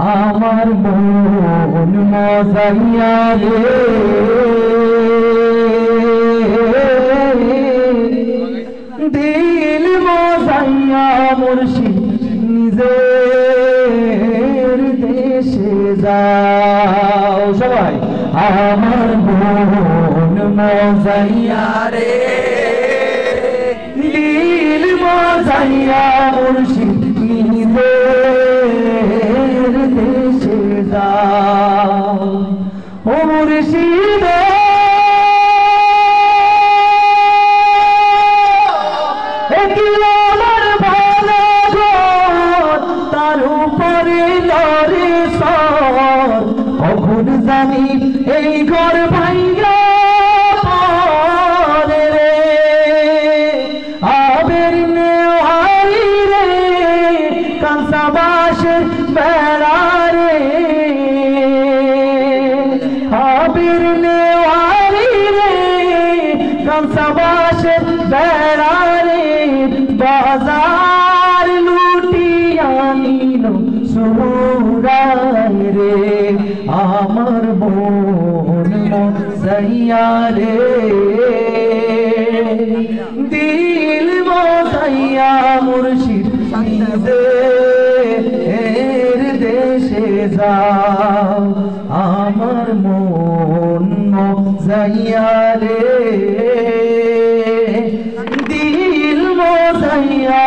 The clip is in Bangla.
আমার মন মজাইয়া রে দিল মজাইয়া মুর্শিদ নিজের দেশে যাও সবাই আমার মন মজাইয়া রে দিল মজাইয়া মুর্শিদ নিজের দেশে যাও ও মুর্শিদ আমার ভালো তার উপরে লড়ে সর কখন জানি এই ঘর ভাইয়া পরে রে আবের নেওয়াই রে কাঁসাবাসের বেড়া রে আবের নেওয়াই রে কাঁসাবাসের বেড়া রে বাজার লুটিয়া নিল সুরাই রে আমার মন মজাইয়া রে দিল মজাইয়া মুর্শিদ নিজের দেশে যাও আমার মন মজাইয়া রে দিল মজাইয়া